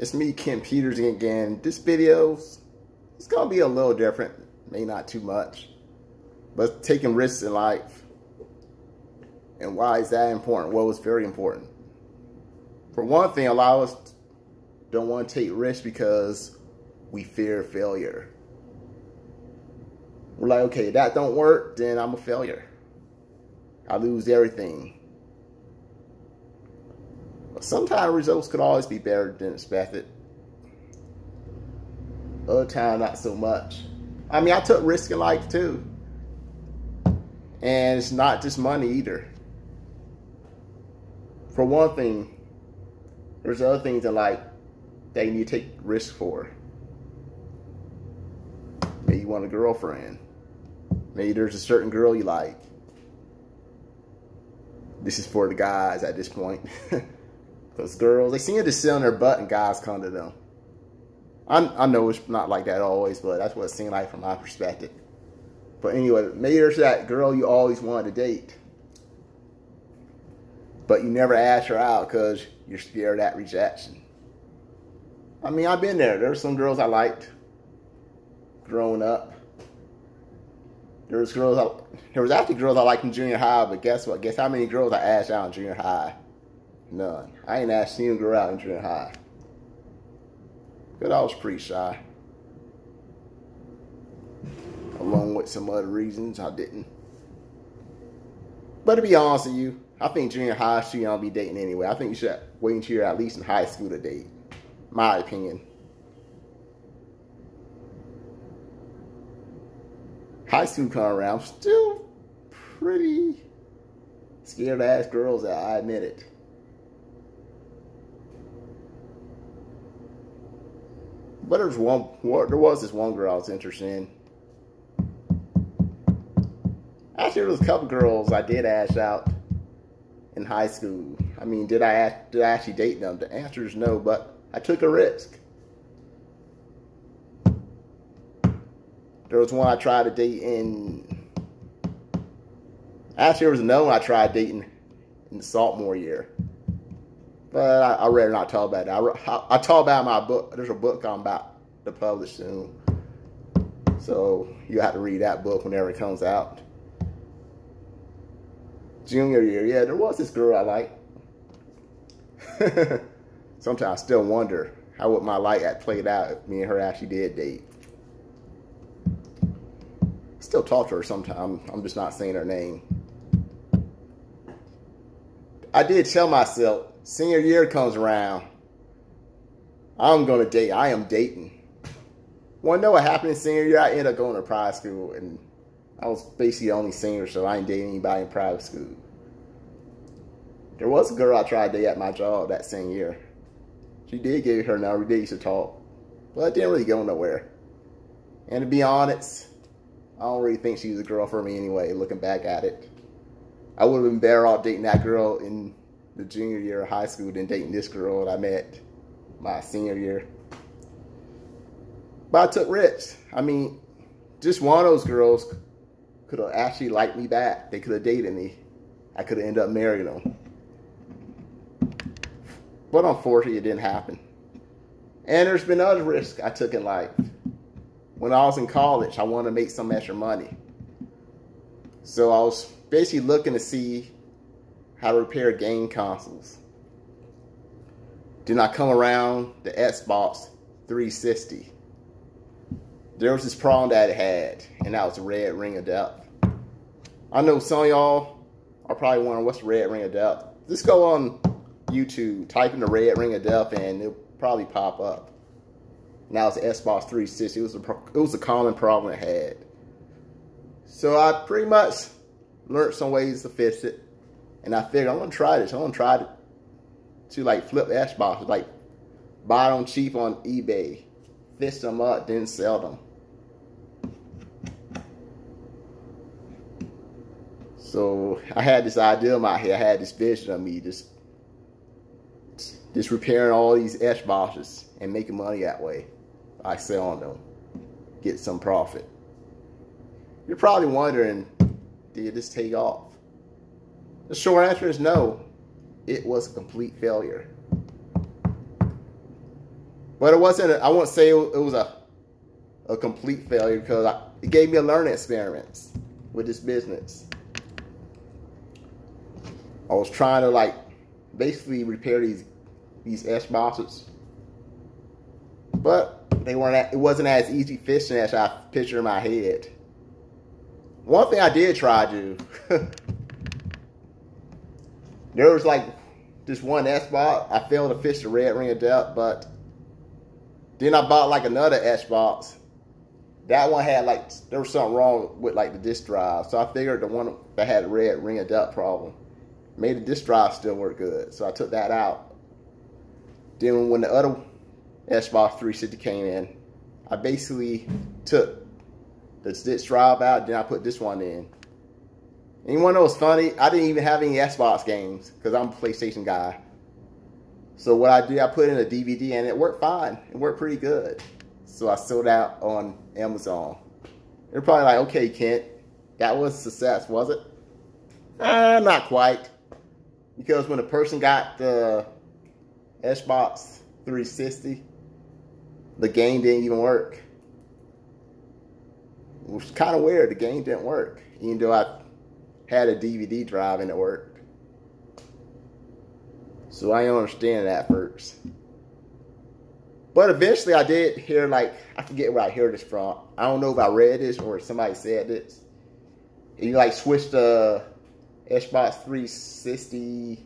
It's me, Ken Peters, again. This video is gonna be a little different, maybe not too much, but taking risks in life. And why is that important? Well, it's very important. For one thing, a lot of us don't want to take risks because we fear failure. We're like, okay, if that don't work, then I'm a failure. I lose everything. But sometimes results could always be better than expected. Other times, not so much. I mean, I took risks in life too. And it's not just money either. For one thing, there's other things in life that you need to take risks for. Maybe you want a girlfriend. Maybe there's a certain girl you like. This is for the guys at this point. Those girls, they seem to sit on their butt and guys come to them. I know it's not like that always, but that's what it seemed like from my perspective. But anyway, maybe there's that girl you always wanted to date, but you never asked her out because you're scared of that rejection. I mean, I've been there. There were some girls I liked growing up. There was actually girls I liked in junior high, but guess what? Guess how many girls I asked out in junior high? None. I ain't asked any girl out in junior high. Because I was pretty shy. Along with some other reasons, I didn't. But to be honest with you, I think junior high should not be dating anyway. I think you should wait until you're at least in high school to date. My opinion. High school come around, I'm still pretty scared to ask girls out, I admit it. But there was this one girl I was interested in. Actually, there was a couple girls I did ask out in high school. I mean, did I actually date them? The answer is no, but I took a risk. There was one I tried to date in. Actually, there was another one I tried dating in the sophomore year. But I rather not talk about that. I talk about my book. There's a book I'm about to publish soon. So you have to read that book whenever it comes out. Junior year, yeah, there was this girl I liked. Sometimes I still wonder how would my life had played out if me and her actually did date. Still talk to her sometimes. I'm just not saying her name. I did tell myself, senior year comes around, I'm gonna date. I am dating. Want to know what happened in senior year? I ended up going to private school, and I was basically the only senior, so I ain't dating anybody in private school. There was a girl I tried to date at my job that same year. She did give her number. We did used to talk, but it didn't really go nowhere. And to be honest, I don't really think she was a girl for me anyway, looking back at it. I would have been better off dating that girl in the junior year of high school than dating this girl that I met my senior year. But I took risks. I mean, just one of those girls could have actually liked me back. They could have dated me. I could have ended up marrying them. But unfortunately, it didn't happen. And there's been other risks I took in life. When I was in college, I wanted to make some extra money. So I was basically looking to see how to repair game consoles. Then I come around the Xbox 360. There was this problem that it had, and that was the red ring of death. I know some of y'all are probably wondering what's the red ring of death. Just go on YouTube, type in the red ring of death, and it'll probably pop up. Now it's the Xbox 360. It was a common problem it had. So I pretty much learned some ways to fix it. And I figured I'm going to try this. I'm going to try to like flip Xboxes, like buy them cheap on eBay, fix them up, then sell them. So I had this idea in my head. I had this vision of me just repairing all these Xboxes and making money that way. I sell them, get some profit. You're probably wondering, did this take off? The short answer is no. It was a complete failure. But it wasn't, I wouldn't say it was a complete failure, because it gave me a learning experience with this business. I was trying to like basically repair these S boxes, but it wasn't as easy fixing as I pictured in my head. One thing I did try to do, there was like this one S box, I failed to fix the red ring of death, but then I bought like another S box. That one had like, there was something wrong with like the disk drive, so I figured the one that had the red ring of death problem made the disk drive still work good, so I took that out. Then when the other Xbox 360 came in, I basically took the disk drive out, then I put this one in. And you want to know what's funny? I didn't even have any Xbox games, because I'm a PlayStation guy. So what I did, I put in a DVD, and it worked fine. It worked pretty good. So I sold out on Amazon. They're probably like, okay, Kent, that was a success, was it? Not quite. Because when a person got the Xbox 360, the game didn't even work. It was kind of weird. The game didn't work, even though I had a DVD drive and it worked. So I didn't understand that at first. But eventually I did hear, like, I forget where I heard this from. I don't know if I read this or somebody said this. And you like switch the Xbox 360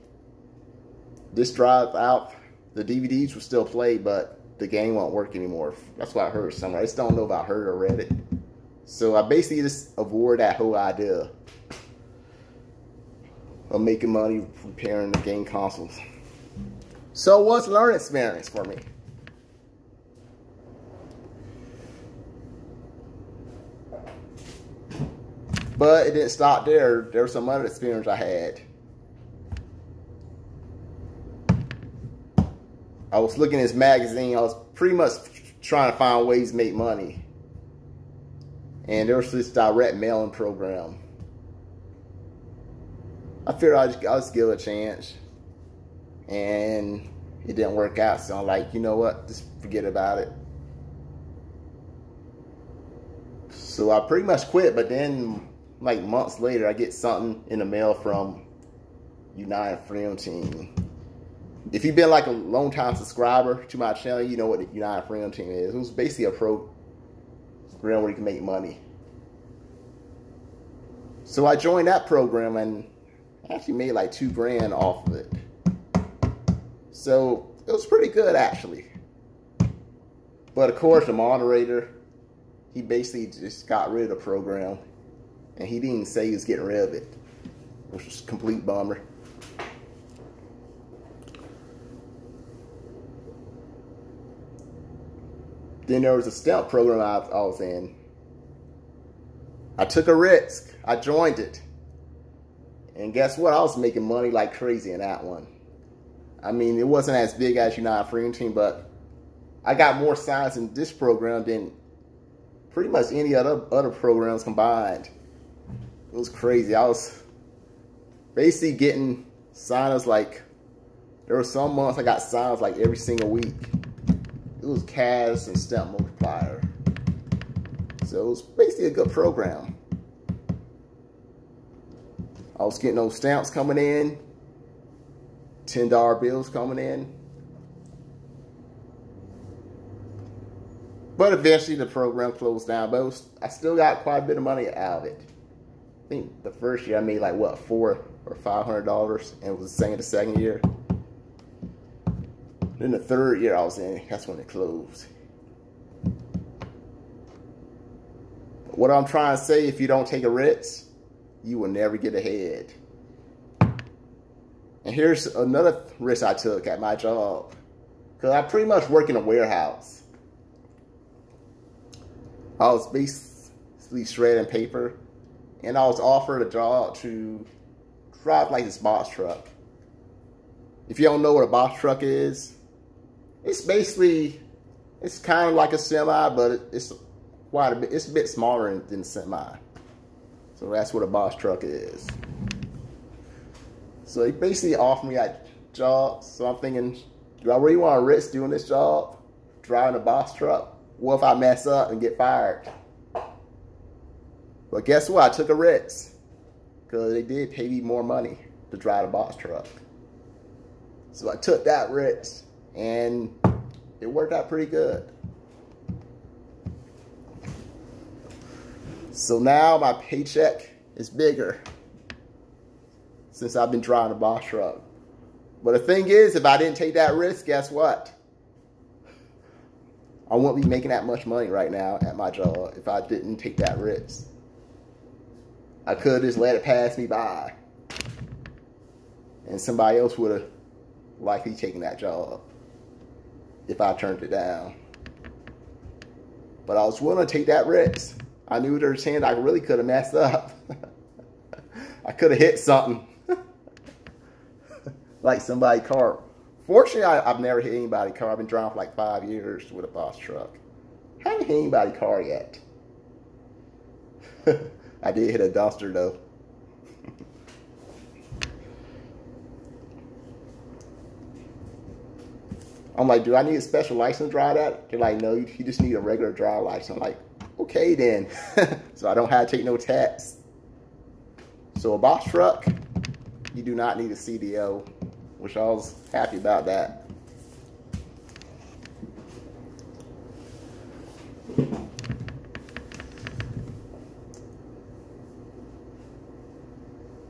disk drive out, the DVDs will still play, but the game won't work anymore. That's what I heard somewhere. I just don't know if I heard or read it. So I basically just avoid that whole idea of making money repairing the game consoles. So what's a learning experience for me? But it didn't stop there. There was some other experience I had. I was looking at this magazine. I was pretty much trying to find ways to make money. And there was this direct mailing program. I figured I'll just give it a chance. And it didn't work out. So I'm like, you know what? Just forget about it. So I pretty much quit. But then, like months later, I get something in the mail from United Freedom Team. If you've been like a long time subscriber to my channel, you know what the United Freedom Team is. It was basically a program where you can make money. So I joined that program and actually made like $2 grand off of it. So it was pretty good actually. But of course the moderator, he basically just got rid of the program. And he didn't say he was getting rid of it, which was a complete bummer. Then there was a STEM program I was in. I took a risk. I joined it. And guess what? I was making money like crazy in that one. I mean, it wasn't as big as United Freedom Team, but I got more signs in this program than pretty much any other programs combined. It was crazy. I was basically getting signers like, there were some months I got signers like every single week. It was CAS and Stamp Multiplier. So it was basically a good program. I was getting those stamps coming in, $10 bills coming in. But eventually the program closed down, but I still got quite a bit of money out of it. I think the first year I made like what, $400 or $500, and it was the same the second year. Then the third year I was in, that's when it closed. What I'm trying to say, if you don't take a risk, you will never get ahead. And here's another risk I took at my job. Because I pretty much work in a warehouse. I was basically shredding paper. And I was offered a job to drive like this box truck. If you don't know what a box truck is, it's basically, it's kind of like a semi, but it's quite a bit, it's a bit smaller than a semi. So that's what a box truck is. So they basically offered me that job. So I'm thinking, do I really want to risk doing this job? driving a box truck? What if I mess up and get fired? But guess what? I took a risk. Because they did pay me more money to drive a box truck. So I took that risk. And it worked out pretty good. So now my paycheck is bigger since I've been driving a box truck. But the thing is, if I didn't take that risk, guess what? I wouldn't be making that much money right now at my job if I didn't take that risk. I could have just let it pass me by. And somebody else would have likely taken that job if I turned it down. But I was willing to take that risk. I knew there was a chance I really could have messed up. I could have hit something. Like somebody's car. Fortunately, I've never hit anybody's car. I've been driving for like 5 years with a box truck. I haven't hit anybody's car yet. I did hit a dumpster though. I'm like, do I need a special license to drive that? They're like, no, you just need a regular driver license. I'm like, okay then. So I don't have to take no tests. So a box truck, you do not need a CDL, which I was happy about that.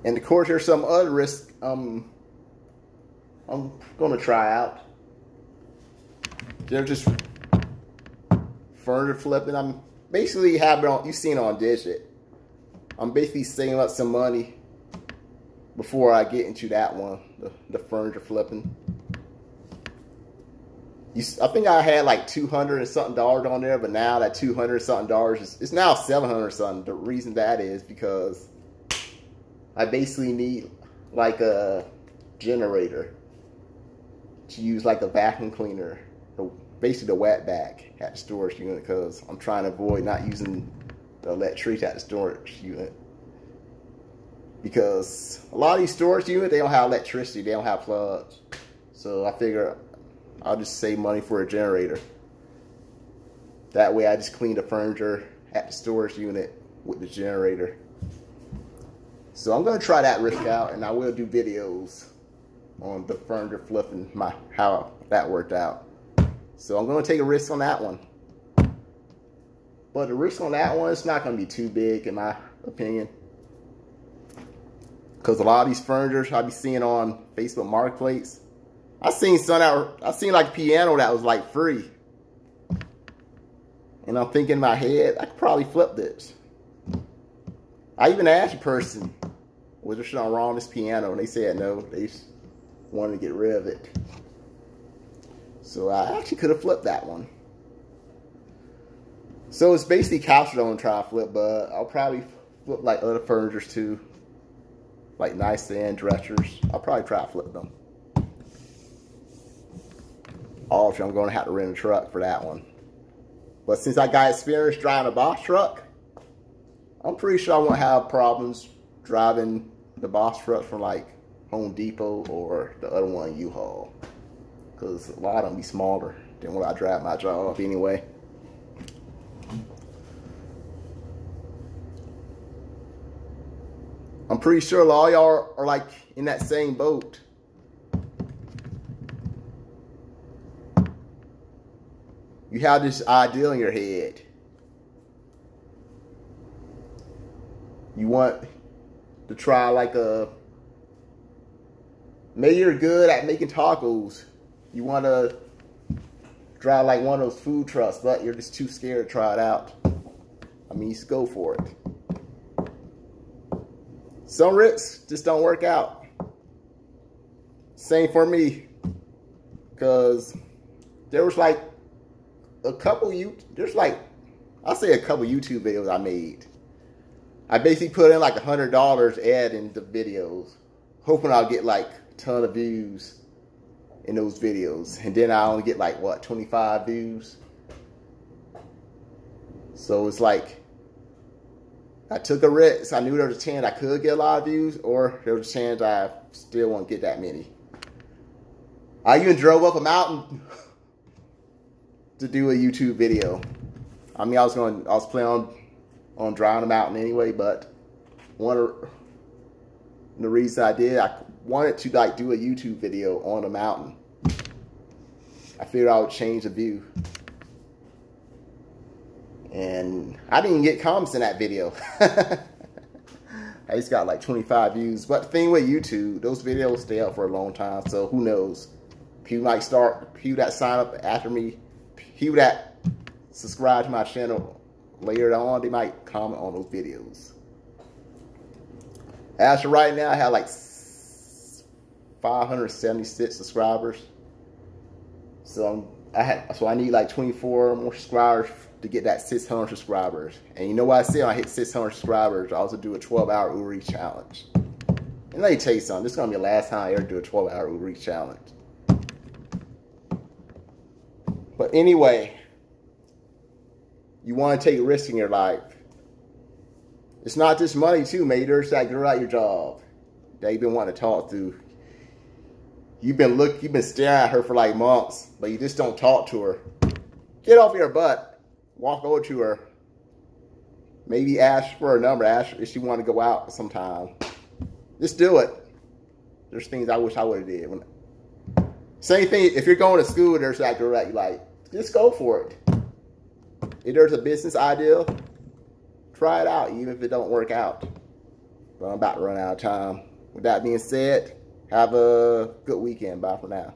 And of course, there's some other risks I'm going to try out. They're just furniture flipping. I'm basically having on, you've seen it on Digit. I'm basically saving up some money before I get into that one, the furniture flipping. I think I had like $200 and something on there, but now that $200 and something it's now $700 something. The reason that is because I basically need like a generator to use like a vacuum cleaner, basically the wet bag at the storage unit, because I'm trying to avoid not using the electricity at the storage unit. Because a lot of these storage units, they don't have electricity, they don't have plugs. So I figure I'll just save money for a generator. That way I just clean the furniture at the storage unit with the generator. So I'm going to try that risk out, and I will do videos on the furniture flipping, how that worked out. So I'm going to take a risk on that one. But the risk on that one is not going to be too big in my opinion. Because a lot of these furnitures I be seeing on Facebook Marketplace, I seen like piano that was like free. And I'm thinking in my head, I could probably flip this. I even asked a person, was there something wrong with this piano? And they said no, they just wanted to get rid of it. So I actually could have flipped that one. So it's basically couches I'm going to try to flip, but I'll probably flip like other furnitures too. Like nightstand, dressers. I'll probably try to flip them. Also, I'm going to have to rent a truck for that one. But since I got experience driving a box truck, I'm pretty sure I won't have problems driving the box truck from like Home Depot or the other one, U-Haul. Because a lot of them be smaller than what I drive my job anyway. I'm pretty sure a lot of y'all are like in that same boat. You have this idea in your head. You want to try like maybe you're good at making tacos. You want to try like one of those food trucks, but you're just too scared to try it out. I mean, just go for it. Some risks just don't work out. Same for me. Because there was like a couple I'll say a couple YouTube videos I made. I basically put in like $100 adding the videos, hoping I'll get like a ton of views in those videos. And then I only get like, what, 25 views? So it's like, I took a risk. I knew there was a chance I could get a lot of views, or there was a chance I still won't get that many. I even drove up a mountain to do a YouTube video. I mean, I was planning on driving the mountain anyway, but one of the reasons I did, I wanted to like do a YouTube video on the mountain. I figured I would change the view. And I didn't even get comments in that video. I just got like 25 views. But the thing with YouTube, those videos stay up for a long time. So who knows? People that sign up after me, people that subscribe to my channel later on, they might comment on those videos. As for right now, I have like 576 subscribers. So I need like 24 more subscribers to get that 600 subscribers. And you know what I said when I hit 600 subscribers, I also do a 12-hour Uber Eats challenge. And let me tell you something, this is going to be the last time I ever do a 12-hour Uber Eats challenge. But anyway, you want to take risks in your life. It's not just money too, mate. There's that girl at your job that you've been wanting to talk to. You've been staring at her for like months, but you just don't talk to her. Get off your butt. Walk over to her. Maybe ask for her number. Ask her if she want to go out sometime. Just do it. There's things I wish I would have did. Same thing, if you're going to school, there's that girl that you like. Just go for it. If there's a business idea, try it out, even if it don't work out. But I'm about to run out of time. With that being said, have a good weekend. Bye for now.